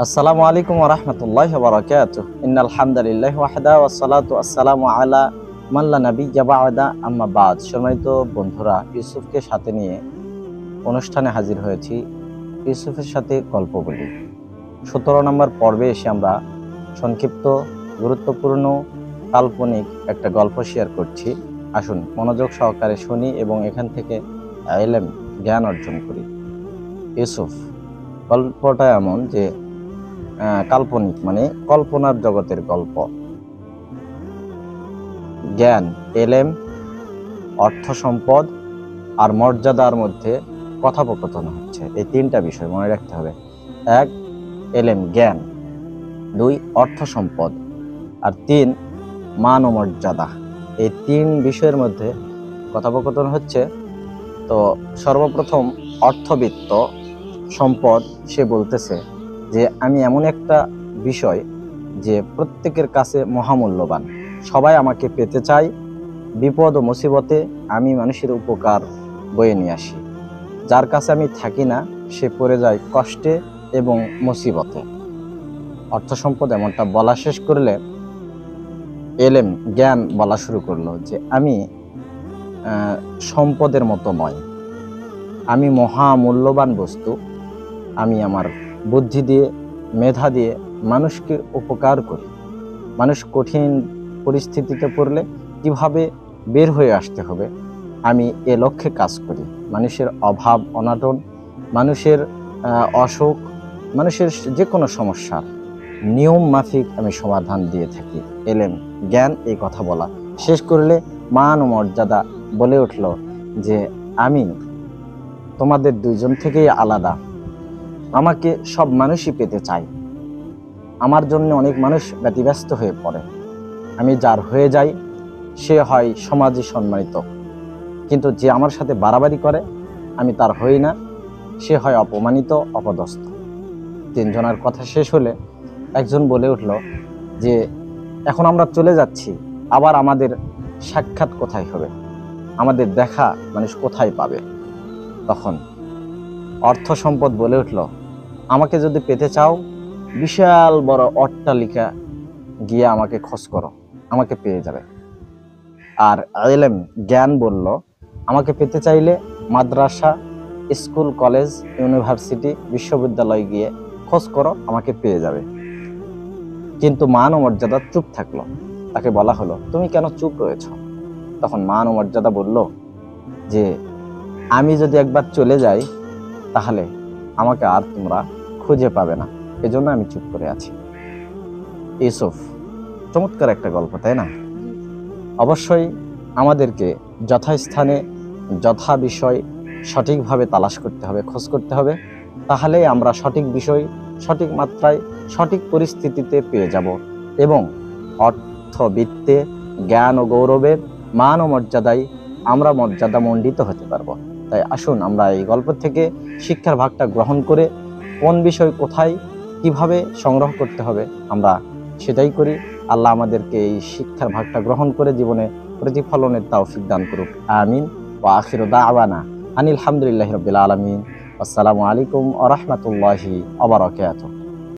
আসসালামু আলাইকুম ওয়া রাহমাতুল্লাহি ওয়া বারাকাতুহু। ইন্নাল হামদালিল্লাহি ওয়াহদা ওয়াসসালাতু ওয়াসসালামু আলা মান লা নাবিয়্যা বা'দা আম্মা বা'দ। সম্মানিত বন্ধুরা, ইউসুফকে সাথে নিয়ে অনুষ্ঠানে হাজির হয়েছি। ইউসুফের সাথে গল্প বলি ১৭ নম্বর পর্বে এসে আমরা সংক্ষিপ্ত, গুরুত্বপূর্ণ, কাল্পনিক একটা গল্প শেয়ার করছি। আসুন মনোযোগ সহকারে শুনি এবং এখান থেকে ইলম, জ্ঞান অর্জন করি। ইউসুফ গল্পটা এমন যে কাল্পনিক, মানে কল্পনার জগতের গল্প। জ্ঞান, এলেম, অর্থ সম্পদ আর মর্যাদার মধ্যে কথোপকথন হচ্ছে। এই তিনটা বিষয় মনে রাখতে হবে। ১, এলেম, জ্ঞান। ২, অর্থ সম্পদ। আর ৩, মান ও মর্যাদা। এই তিন বিষয়ের মধ্যে কথোপকথন হচ্ছে। তো সর্বপ্রথম অর্থবিত্ত সম্পদ সে বলতেছে যে আমি এমন একটা বিষয় যে প্রত্যেকের কাছে মহামূল্যবান, সবাই আমাকে পেতে চায়। বিপদ ও মুসিবতে আমি মানুষের উপকার বয়ে নিয়ে আসি। যার কাছে আমি থাকি না সে পড়ে যায় কষ্টে এবং মুসিবতে। অর্থ সম্পদ এমনটা বলা শেষ করলে এলেম, জ্ঞান বলা শুরু করলো যে আমি সম্পদের মতো নয়, আমি মহামূল্যবান বস্তু। আমি আমার বুদ্ধি দিয়ে, মেধা দিয়ে মানুষকে উপকার করি। মানুষ কঠিন পরিস্থিতিতে পড়লে কিভাবে বের হয়ে আসতে হবে আমি এ লক্ষ্যে কাজ করি। মানুষের অভাব অনাটন, মানুষের অসুখ, মানুষের যে কোনো সমস্যার নিয়ম মাফিক আমি সমাধান দিয়ে থাকি। এলেম, জ্ঞান এই কথা বলা শেষ করলে মান ও মর্যাদা বলে উঠল যে আমি তোমাদের দুইজন থেকেই আলাদা। আমাকে সব মানুষই পেতে চায়। আমার জন্য অনেক মানুষ ব্যতিব্যস্ত হয়ে পড়ে। আমি যার হয়ে যাই সে হয় সমাজে সম্মানিত, কিন্তু যে আমার সাথে বাড়াবাড়ি করে আমি তার হই না, সে হয় অপমানিত, অপদস্থ। তিনজনের কথা শেষ হলে একজন বলে উঠল যে এখন আমরা চলে যাচ্ছি, আবার আমাদের সাক্ষাৎ কোথায় হবে, আমাদের দেখা মানুষ কোথায় পাবে? তখন অর্থ সম্পদ বলে উঠল, আমাকে যদি পেতে চাও বিশাল বড় অট্টালিকা গিয়ে আমাকে খোঁজ করো, আমাকে পেয়ে যাবে। আর ইলম, জ্ঞান বলল, আমাকে পেতে চাইলে মাদ্রাসা, স্কুল, কলেজ, ইউনিভার্সিটি, বিশ্ববিদ্যালয় গিয়ে খোঁজ করো, আমাকে পেয়ে যাবে। কিন্তু মান ও মর্যাদা চুপ থাকলো। তাকে বলা হলো, তুমি কেন চুপ রয়েছ? তখন মান ও মর্যাদা বলল যে আমি যদি একবার চলে যাই তাহলে আমাকে আর তোমরা খুঁজে পাবে না, এজন্য আমি চুপ করে আছি। ইউসুফ, চমৎকার একটা গল্প, তাই না? অবশ্যই আমাদেরকে যথাস্থানে যথা বিষয় সঠিকভাবে তালাশ করতে হবে, খোঁজ করতে হবে। তাহলেই আমরা সঠিক বিষয় সঠিক মাত্রায় সঠিক পরিস্থিতিতে পেয়ে যাব এবং অর্থবিত্তে, জ্ঞান ও গৌরবে, মান ও মর্যাদায় আমরা মর্যাদামণ্ডিত হতে পারবো। তাই আসুন আমরা এই গল্প থেকে শিক্ষার ভাগটা গ্রহণ করে কোন বিষয় কোথায় কিভাবে সংগ্রহ করতে হবে আমরা সেটাই করি। আল্লাহ আমাদেরকে এই শিক্ষার ভাগটা গ্রহণ করে জীবনে প্রতিফলনের তৌফিক দান করুক। আমিন। ওয়া আখিরু দাওয়ানা আনিল হামদুলিল্লাহি রাব্বিল আলামিন। আসসালামু আলাইকুম ওয়া রাহমাতুল্লাহি ওয়া বারাকাতুহু।